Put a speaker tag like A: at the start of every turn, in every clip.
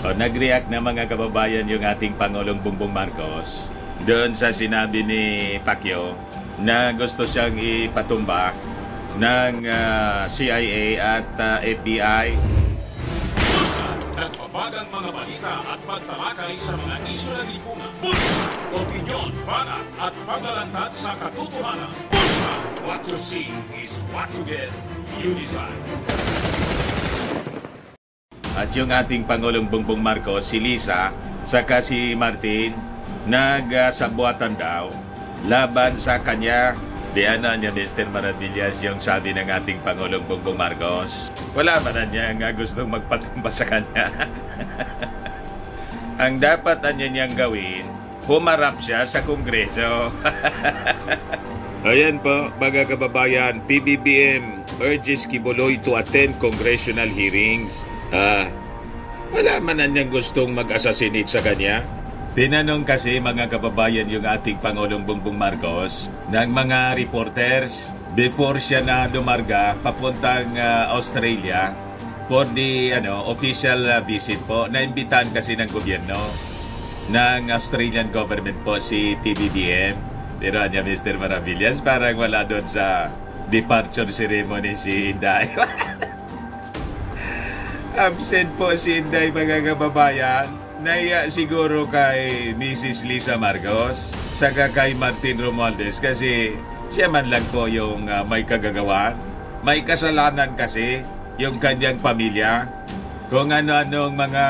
A: O, nag-react na mga kababayan yung ating Pangulong Bongbong Marcos doon sa sinabi ni Pacquiao na gusto siyang ipatumba ng CIA at FBI.
B: Nagpapagang mga balita at pagtalakay sa mga isyu ng lipunan. Bulsa! Opinyon, banat at paglalantad sa katotohanan. Bulsa! What you see is what you get. You decide.
A: At yung ating Pangulong Bongbong Marcos, si Lisa, saka si Martin, nagsabuatan daw laban sa kanya. Di ano niya, Mr. Maravillas, yung sabi ng ating Pangulong Bongbong Marcos. Wala ba na niya nga gustong magpatumba sa kanya? Ang dapat niyang gawin, humarap siya sa Kongreso. Ayan po, mga kababayan, PBBM urges Quiboloy to attend congressional hearings. Wala man na niyang gustong mag-assassinate sa kanya. Tinanong kasi mga kababayan yung ating Pangulong Bongbong Marcos ng mga reporters before siya na lumarga papuntang Australia for the official visit po. Naimbitahan kasi ng gobyerno ng Australian government po si PBBM. Pero niya, Mr. Maravillas, parang wala doon sa departure ceremony si Inday. Absent po si Inday, mga kababayan. Naiya siguro kay Mrs. Lisa Marcos saka kay Martin Romualdez kasi siya man lang po yung may kagagawan. May kasalanan kasi yung kanyang pamilya. Kung ano-anong mga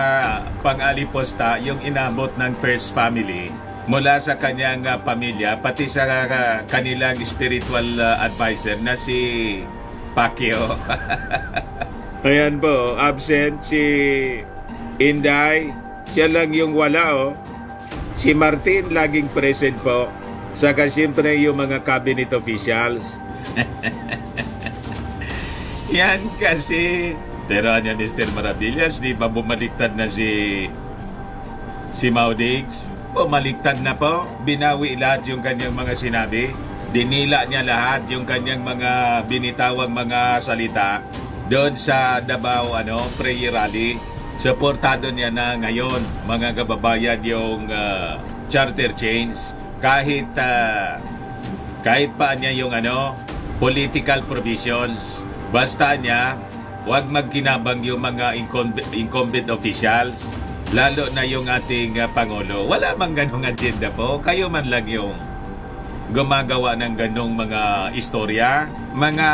A: pang-aliposta yung inabot ng first family mula sa kanyang pamilya pati sa kanilang spiritual advisor na si Pacquiao. Ayan po, absent si Inday. Siya lang yung wala, Si Martin laging present po. Saka siyempre yung mga cabinet officials. Yan kasi. Pero niya, Mr. Maravillas, di ba bumaliktad na si Maudigs? Bumaliktad na po. Binawi lahat yung kanyang mga sinabi. Dinila niya lahat yung kanyang mga binitawang mga salita doon sa Davao prayer rally. Suportado niya na ngayon, mga kababayan, yung charter change. Kahit pa niya yung political provisions. Basta niya, huwag magkinabang yung mga incumbent officials. Lalo na yung ating Pangulo. Wala mang ganong agenda po. Kayo man lang yung gumagawa ng ganong mga istorya. Mga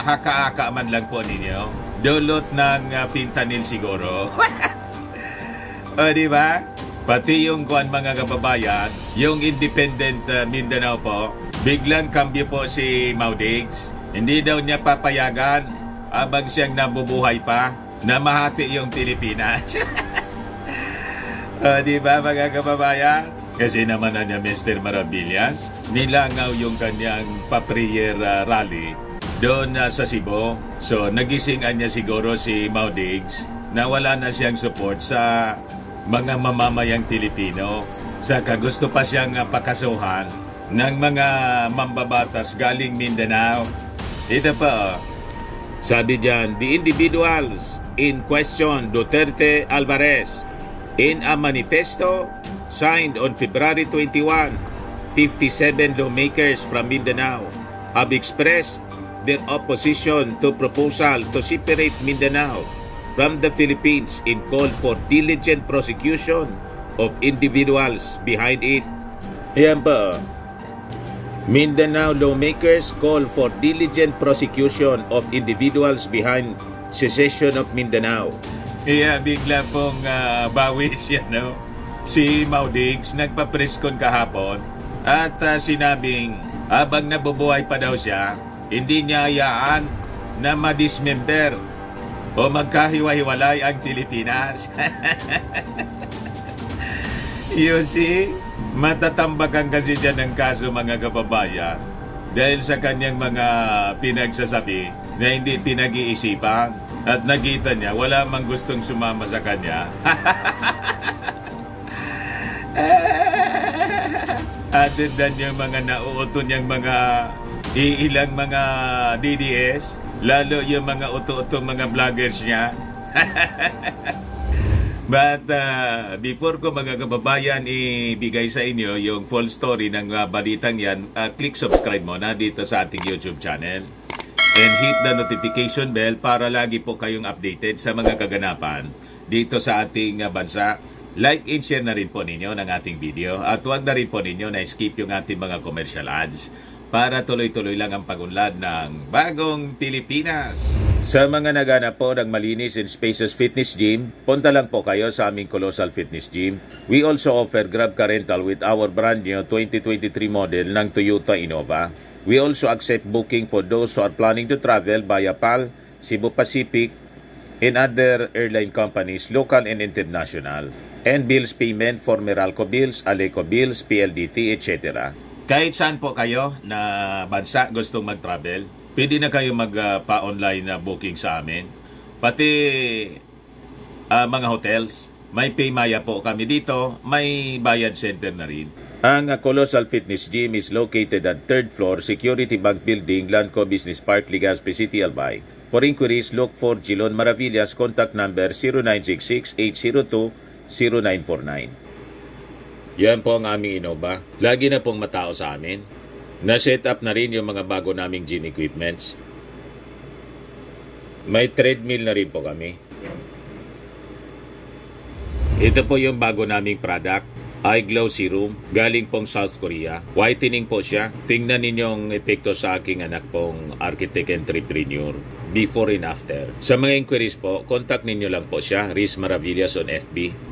A: haka-haka man lang po ninyo. Dulot ng fentanyl siguro. O, di ba? Pati yung mga kababayan, yung Independent Mindanao po, biglang kambyo po si Maudigs. Hindi daw niya papayagan habang siyang nabubuhay pa na mahati yung Pilipinas. O, di ba, mga kababayan? Kasi naman niya, Mr. Maravillas, nilangaw yung kanyang pa-prayer rally doon sa Cebu. So, nagisingan niya siguro si Maudigs na wala na siyang support sa mga mamamayang Pilipino. Saka gusto pa siyang pakasuhan ng mga mambabatas galing Mindanao. Ito pa, sabi dyan, the individuals in question, Duterte Alvarez, in a manifesto signed on February 21, 57 lawmakers from Mindanao have expressed their opposition to proposal to separate Mindanao from the Philippines and called for diligent prosecution of individuals behind it. Ayan ba? Mindanao lawmakers call for diligent prosecution of individuals behind secession of Mindanao. Kaya bigla pong bawi siya, Si Maudigs nagpa-press con kahapon at sinabing habang nabubuhay pa daw siya, hindi niya hayaan na madismember o magkahiwa-hiwalay ang Pilipinas. You see, matatambakan kasi dyan ng kaso, mga kababayan, dahil sa kanyang mga pinagsasabi na hindi pinag-iisipan at nakita niya wala mang gustong sumama sa kanya. At dan yung mga nauuto niyang mga ilang mga DDS, lalo yung mga uto-uto mga vloggers niya. But before ko mga kababayan ibigay sa inyo yung full story ng balitang yan, click subscribe muna dito sa ating YouTube channel and hit the notification bell para lagi po kayong updated sa mga kaganapan dito sa ating bansa. Like and share na rin po ninyo ng ating video at huwag na rin po ninyo na skip yung ating mga commercial ads para tuloy-tuloy lang ang pagunlad ng bagong Pilipinas. Sa mga naghanap po ng malinis and spacious fitness gym, punta lang po kayo sa aming Colossal Fitness Gym. We also offer Grab Car Rental with our brand new 2023 model ng Toyota Innova. We also accept booking for those who are planning to travel via PAL, Cebu Pacific, and other airline companies, local and international. And bills payment for Meralco Bills, Aleco Bills, PLDT, etc. Kahit saan po kayo na bansa gustong mag-travel, pwede na kayo magpa-online na booking sa amin. Pati mga hotels, may Paymaya po kami dito, may bayad center na rin. Ang Colossal Fitness Gym is located at 3rd floor, Security Bank Building, Lanco Business Park, Legazpi City, Albay. For inquiries, look for Gilon Maravillas, contact number 0966-802-0949. Yan po ang aming Innova. Lagi na pong matao sa amin. Na-set up na rin yung mga bago naming gym equipments. May treadmill na rin po kami. Ito po yung bago naming product, Eye Glow Serum, galing pong South Korea. Whitening po siya. Tingnan ninyong epekto sa aking anak pong architect entrepreneur, before and after. Sa mga inquiries po, contact ninyo lang po siya, Riz Maravillas on FB.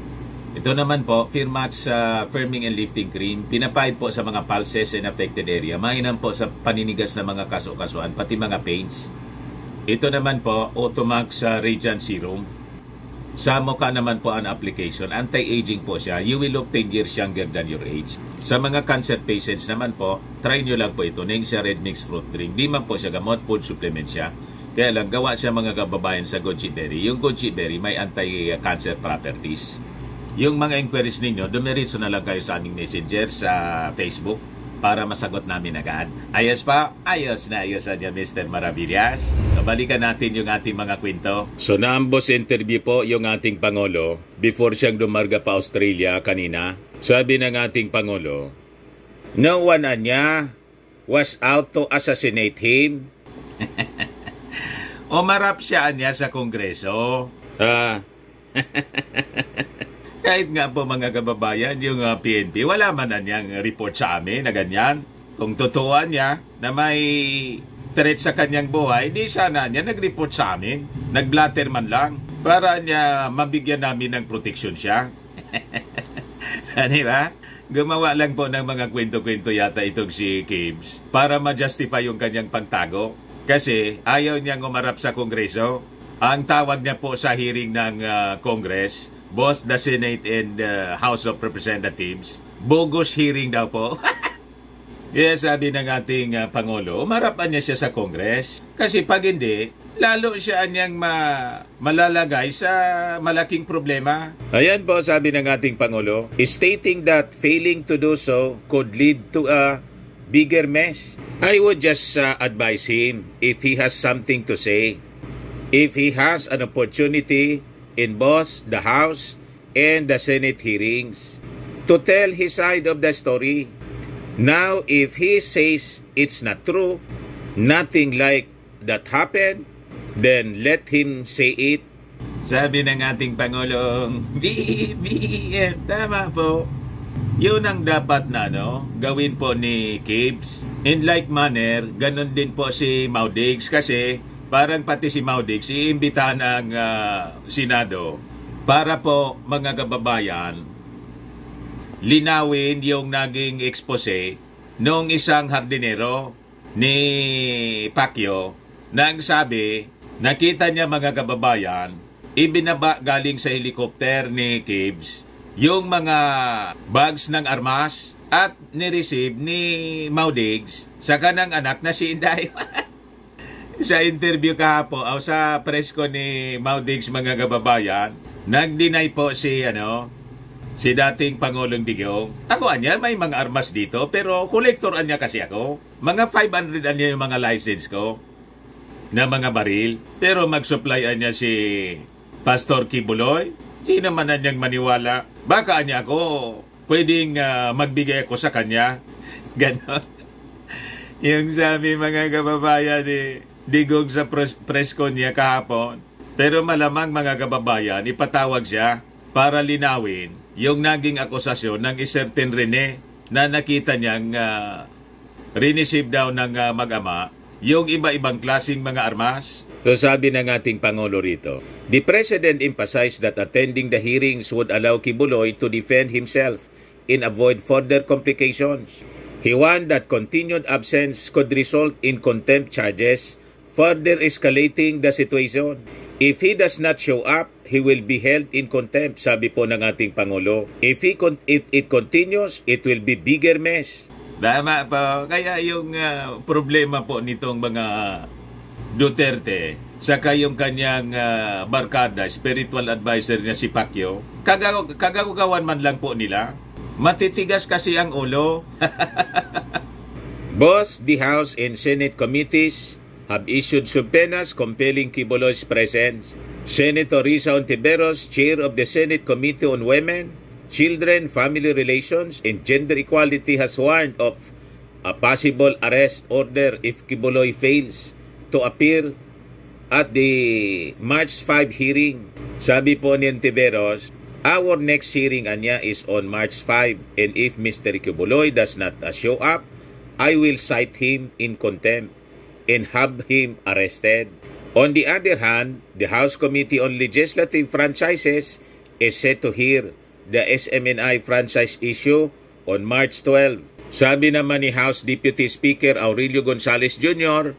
A: Ito naman po, Firmax Firming and Lifting Cream. Pinapahid po sa mga pulses and affected area. Mainam po sa paninigas na mga kaso-kasuan, pati mga pains. Ito naman po, Automax Radiant Serum. Sa mukha naman po ang application. Anti-aging po siya. You will look 10 years younger than your age. Sa mga cancer patients naman po, try nyo lang po ito. Nengxia Red Mix Fruit Drink. Di man po siya gamot, food supplement siya. Kaya lang, gawa siya mga kababayan sa goji berry. Yung goji berry may anti-cancer properties. Yung mga inquiries ninyo, dumiritso na lang kayo sa aming messenger sa Facebook para masagot namin agad. Ayos pa? Ayos na ayos niya, Mr. Maravillas. Balikan natin yung ating mga kwento. So naambos interview po yung ating Pangulo before siyang dumarga pa Australia kanina. Sabi ng ating Pangulo, no one niya was out to assassinate him. Umarap siya niya sa Kongreso. Kahit nga po mga kababayan, yung PNP, wala man na niyang report sa amin na ganyan. Kung totoo niya na may threat sa kanyang buhay, di sana niya nag-report sa amin. Nag-blatter man lang para niya mabigyan namin ng protection siya. Di ba? Gumawa lang po ng mga kwento-kwento yata itong si Gibbs para ma-justify yung kanyang pagtago. Kasi ayaw niyang umarap sa Kongreso. Ang tawag niya po sa hearing ng Congress, both the Senate and House of Representatives, bogus hearing daw po. Kaya sabi ng ating Pangulo, umarapan niya siya sa Congress. Kasi pag hindi, lalo siya niyang malalagay sa malaking problema. Ayan po sabi ng ating Pangulo, stating that failing to do so could lead to a bigger mess. I would just advise him if he has something to say. If he has an opportunity in both the House and the Senate hearings to tell his side of the story. Now, if he says it's not true, nothing like that happened, then let him say it. Sabi ng ating Pangulong BBM, tama po. Yun ang dapat na gawin po ni Gibbs. In like manner, ganun din po si Maudigs kasi parang pati si Maudigs, iimbitahan ang Senado para po mga kababayan linawin yung naging expose noong isang hardinero ni Pacquiao nang sabi, nakita niya mga kababayan, ibinaba galing sa helicopter ni Gibbs yung mga bags ng armas at ni-receive ni Maudigs sa kanang anak na si Inday. Sa interview kahapon, sa press ko ni Maudigs mga kababayan, nag-deny po si dating Pangulong Digong. Ako anya, may mga armas dito, pero kolektor anya kasi ako. Mga 500 anya yung mga license ko na mga baril. Pero mag-supply anya si Pastor Kibuloy, Sino man na niyang maniwala? Baka niya ako, pwedeng magbigay ako sa kanya. Ganon. Yung sabi mga kababayan digog sa press con niya kahapon. Pero malamang mga kababayan, ipatawag siya para linawin yung naging akusasyon ng certain Rene na nakita niyang rinisip daw ng mag-ama yung iba-ibang klaseng mga armas. So sabi ng ating Pangulo rito, the President emphasized that attending the hearings would allow Kibuloy to defend himself and avoid further complications. He warned that continued absence could result in contempt charges, further escalating the situation. If he does not show up, he will be held in contempt, sabi po ng ating Pangulo. If it continues, it will be bigger mess. Tama po. Kaya yung problema po nitong mga Duterte, saka yung kanyang barkada, spiritual advisor niya si Pacquiao, kagagawan man lang po nila. Matitigas kasi ang ulo. Both the House and Senate committees have issued subpoenas compelling Kibuloy's presence. Senator Risa Ontiveros, chair of the Senate Committee on Women, Children, Family Relations, and Gender Equality, has warned of a possible arrest order if Kibuloy fails to appear at the March 5 hearing. Sabi po ni Ontiveros, our next hearing anya is on March 5, and if Mr. Kibuloy does not show up, I will cite him in contempt and have him arrested. On the other hand, the House Committee on Legislative Franchises is set to hear the SMNI franchise issue on March 12. Sabi naman ni House Deputy Speaker Aurelio Gonzales Jr.,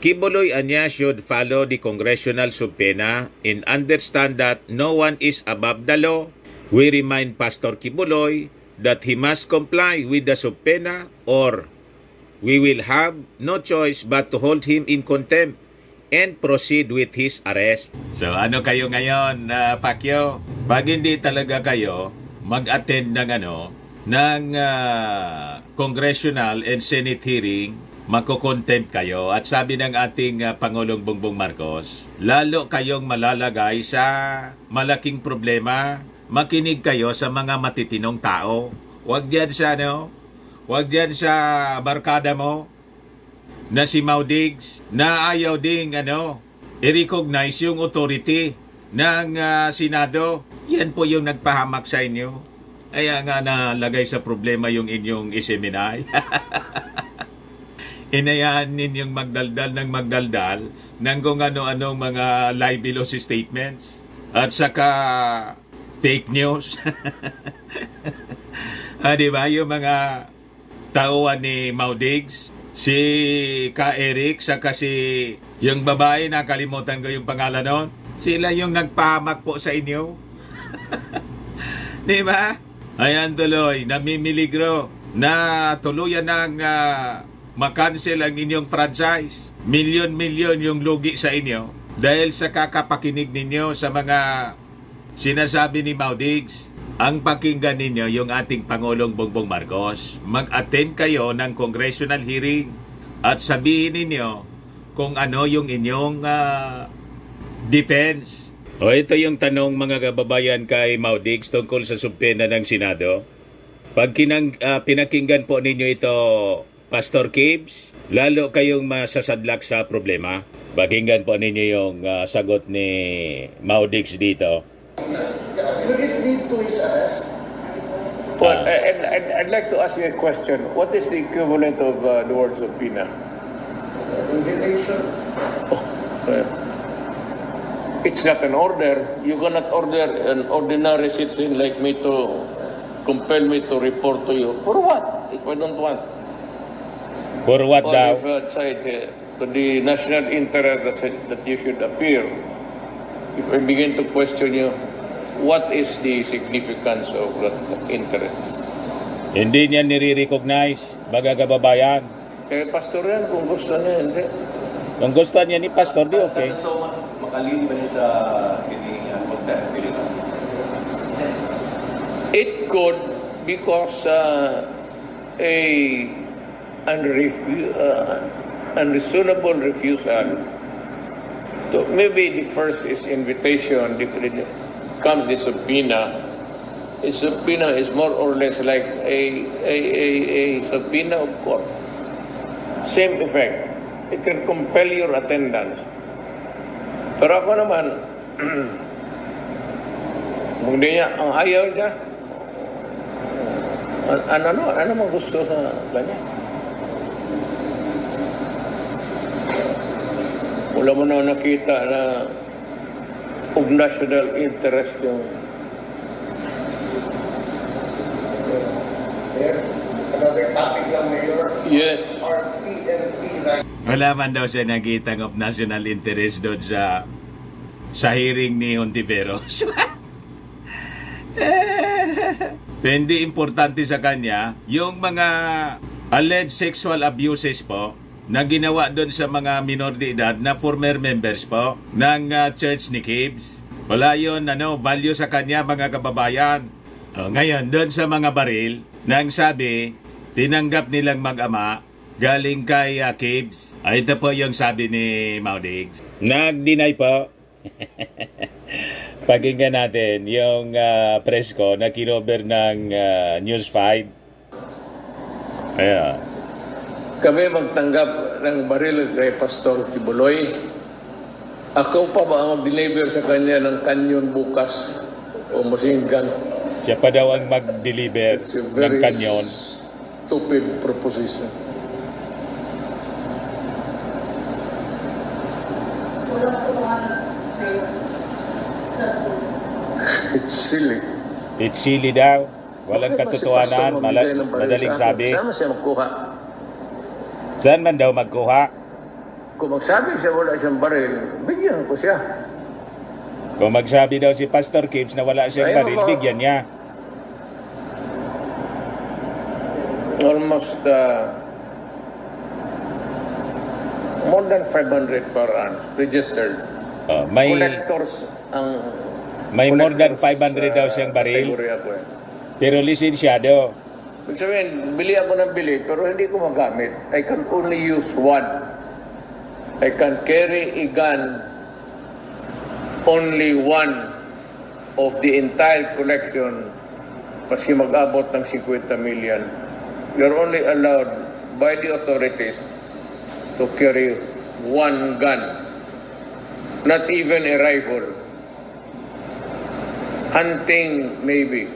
A: Kibuloy anya should follow the congressional subpoena and understand that no one is above the law. We remind Pastor Kibuloy that he must comply with the subpoena or we will have no choice but to hold him in contempt and proceed with his arrest. So ano kayo ngayon, Pacquiao? Pag hindi talaga kayo mag-attend ng congressional and Senate hearing, mako-contempt kayo. At sabi ng ating Pangulong Bongbong Marcos, lalo kayong malalagay sa malaking problema. Makinig kayo sa mga matitinong tao. Huwag diyan sa huwag diyan sa barkada mo na si Maudigs na ayaw ding i-recognize yung authority ng Senado. Yan po yung nagpahamak sa inyo. Kaya nga nalagay sa problema yung inyong SMNI. Inayaan ninyong magdaldal ng kung ano-anong mga libelous statements at saka fake news. Diba? Yung mga tauhan ni Maudigs, si Ka Eric, saka si yung babae, nakalimutan ko yung pangalan nun, sila yung nagpahamak po sa inyo. Diba? Ayan tuloy, namimiligro na tuluyan ng makancel ang inyong franchise. Milyon-milyon yung lugi sa inyo dahil sa kakapakinig ninyo sa mga sinasabi ni Maudigs. Ang pakinggan ninyo yung ating Pangulong Bongbong Marcos. Mag-attend kayo ng congressional hearing at sabihin ninyo kung ano yung inyong defense. O ito yung tanong mga kababayan kay Maudigs tungkol sa subpena ng Senado. Pag pinakinggan po ninyo ito, Pastor Kibbs, lalo kayong masasadlak sa problema. Pakinggan po ninyo yung sagot ni Maudigs dito.
C: Will it lead to his arrest?
D: Well, I'd like to ask you a question. What is the equivalent of the word subpoena?
C: Invitation.
D: It's not an order. You cannot order an ordinary citizen like me to compel me to report to you. For what? If I don't want.
A: For what
D: or
A: daw?
D: If outside to the national interest that you should appear. If I begin to question you, what is the significance of that interest?
A: Hindi niya nire-recognize, mga kababayan.
D: Kaya pastor yan, kung gusto niya, hindi.
A: Kung gusto niya ni Pastor, di okay.
E: So, makalid ba niya sa contempt?
D: It could because a unreasonable refusal. So maybe the first is invitation. comes the subpoena is more or less like a subpoena of court. Same effect. It can compel your attendance. Pero ako naman, hindi niya, ang ayaw niya, ano mang gusto sa kanya? Wala mo na nakita na of national interest yung
C: Another topic lang, Mayor.
D: yes.
C: Our PNP right
A: Wala man daw siya nakitang of national interest doon sa hearing ni Hontiveros. Hindi importante sa kanya yung mga alleged sexual abuses po na ginawa doon sa mga minor de edad na former members po ng church ni Gibbs. Wala yun value sa kanya, mga kababayan. Ngayon, doon sa mga baril, nang sabi, tinanggap nilang mag-ama galing kay Gibbs. Ito po yung sabi ni Maudigs. Nag-deny po. Pakinggan natin yung press ko na kinover ng News 5. Ayan.
D: Kami magtanggap ng baril kay Pastor Kibuloy. Ako pa ba ang mag-deliver sa kanya ng kanyon bukas o machine gun?
A: Siya pa daw ang mag-deliver
D: It's a
A: ng
D: very
A: kanyon.
D: stupid proposition. It's silly.
A: It's silly daw. Walang
D: Bakit ba si
A: katotohanan.
D: Pastor magbigay ng baril
A: Madaling
D: sa akin?
A: sabi.
D: Saan siya magkuha?
A: Saan man daw magkuha?
D: Kung magsabi siya wala siyang baril, bigyan ko siya.
A: Kung magsabi daw si Pastor Gibbs na wala siyang
D: Ayun
A: baril,
D: ako.
A: bigyan niya.
D: Almost more than 500 firearms registered.
A: May
D: Collectors ang
A: more than
D: collectors,
A: 500 daw siyang baril,
D: category ako eh.
A: pero lisensyado.
D: Ibig sabihin, bili ako ng bili, pero hindi ko magamit. I can only use one. I can carry a gun only one of the entire collection, maski mag-abot ng 50 million. You're only allowed by the authorities to carry one gun, not even a rifle. Hunting, maybe.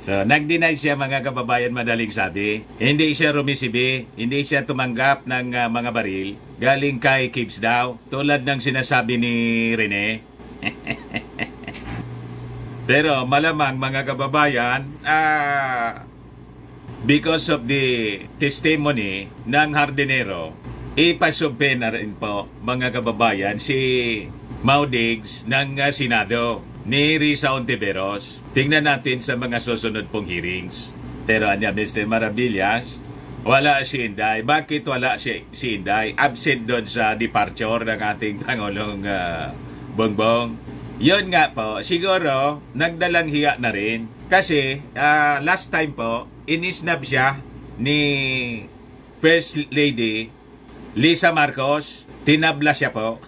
A: So, nag-deny siya, mga kababayan, madaling sabi. Hindi siya rumisibi, hindi siya tumanggap ng mga baril. Galing kay Gibbs daw, tulad ng sinasabi ni Rene. Pero malamang, mga kababayan, because of the testimony ng hardinero, ipasubpe na rin po, mga kababayan, si Maudigs ng Senado ni Risa Hontiveros. Tingnan natin sa mga susunod pong hearings. Pero anya, Mr. Maravillas, wala si Inday. Bakit wala si Inday? Absent doon sa departure ng ating Pangulong Bongbong. Yun nga po, siguro nagdalang hiya na rin. Kasi last time po, inisnab siya ni First Lady Lisa Marcos. Tinabla siya po.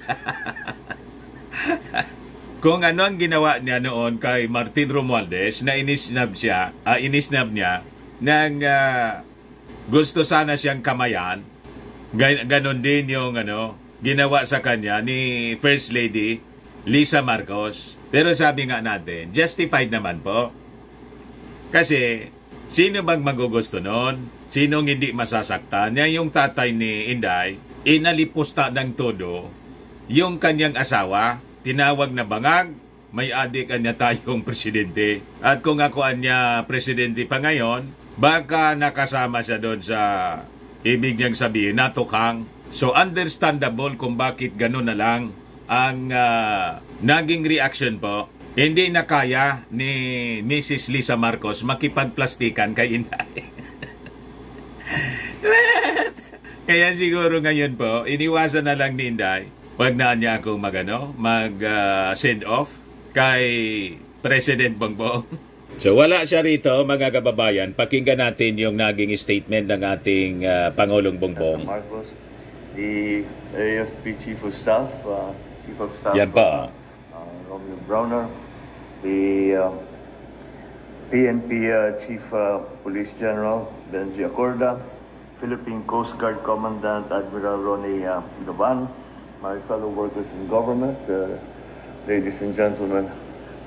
A: Kung ano ang ginawa niya noon kay Martin Romualdez na inisnab niya nang gusto sana siyang kamayan, ganon din yung ginawa sa kanya ni First Lady Lisa Marcos. Pero sabi nga natin, justified naman po. Kasi sino bang magugusto noon? Sinong hindi masasaktan? Yan yung tatay ni Inday, inalipusta ng todo yung kanyang asawa. Tinawag na bangag, may adik niya tayong presidente. At kung ako niya presidente pa ngayon, baka nakasama siya doon sa ibig niyang sabihin, natukhang. So understandable kung bakit gano'n na lang ang naging reaction po. Hindi na kaya ni Mrs. Lisa Marcos makipagplastikan kay Inday. Kaya siguro ngayon po, iniwasan na lang ni Inday. Wag na niya ako mag-send off kay President Bongbong. So wala siya rito, mga kababayan. Pakinggan natin yung naging statement ng ating Pangulong Bongbong.
F: Marcos, the AFP Chief of Staff,
A: Yan pa.
F: Romeo Browner, the PNP Chief Police General Benji Acorda, Philippine Coast Guard Commandant Admiral Ronnie Gavan, my fellow workers in government, ladies and gentlemen,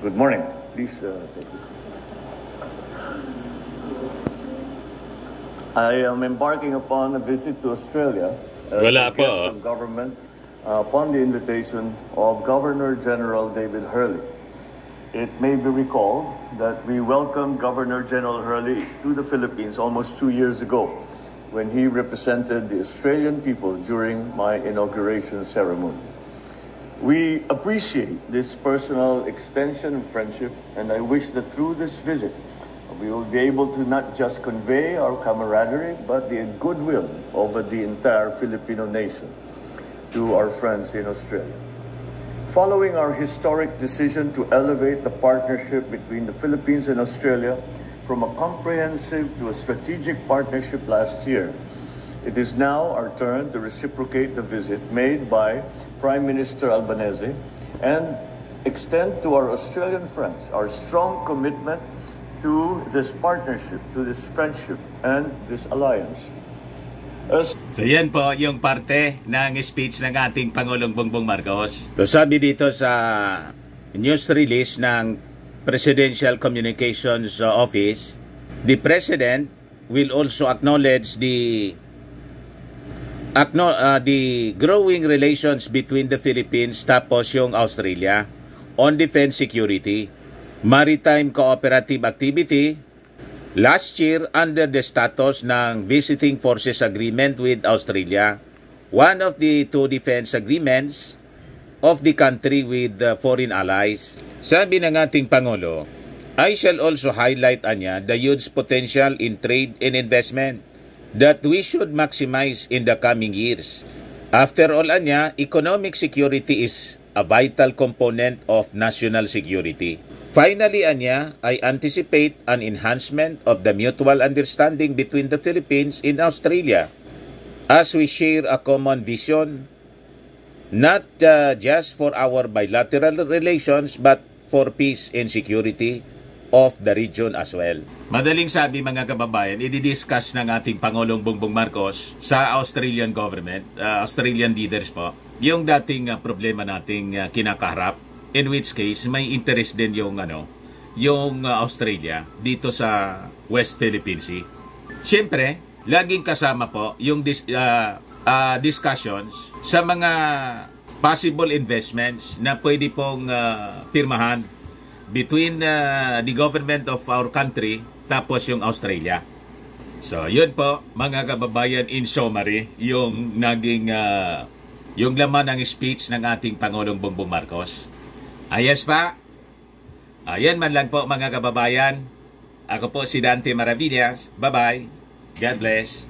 F: good morning. Please take this. I am embarking upon a visit to Australia as
A: Wala
F: a guest
A: pa.
F: of government upon the invitation of Governor General David Hurley. It may be recalled that we welcomed Governor General Hurley to the Philippines almost 2 years ago when he represented the Australian people during my inauguration ceremony. We appreciate this personal extension of friendship, and I wish that through this visit, we will be able to not just convey our camaraderie, but the goodwill over the entire Filipino nation to our friends in Australia. Following our historic decision to elevate the partnership between the Philippines and Australia from a comprehensive to a strategic partnership last year, it is now our turn to reciprocate the visit made by Prime Minister Albanese and extend to our Australian friends our strong commitment to this partnership, to this friendship, and this alliance.
A: So yan po yung parte ng speech ng ating Pangulong Bongbong Marcos. So sabi dito sa news release ng Presidential Communications Office, the President will also acknowledge the growing relations between the Philippines tapos yung Australia on defense security, maritime cooperative activity, last year under the status ng Visiting Forces Agreement with Australia, one of the two defense agreements of the country with foreign allies. Sabi ng ating Pangulo, I shall also highlight the huge potential in trade and investment that we should maximize in the coming years. After all, economic security is a vital component of national security. Finally, I anticipate an enhancement of the mutual understanding between the Philippines and Australia as we share a common vision, not just for our bilateral relations but for peace and security of the region as well. Madaling sabi mga kababayan, i-discuss ng ating Pangulong Bongbong Marcos sa Australian government, Australian leaders po, yung dating problema nating kinakaharap. In which case, may interest din yung Australia dito sa West Philippine Sea. Siyempre, laging kasama po yung discussions sa mga possible investments na pwede pong pirmahan between the government of our country tapos yung Australia. So, yun po mga kababayan, in summary, yung naging yung laman ng speech ng ating Pangulong Bongbong Marcos. Ayos pa. Ayan man lang po mga kababayan. Ako po si Dante Maravillas. Bye-bye. God bless.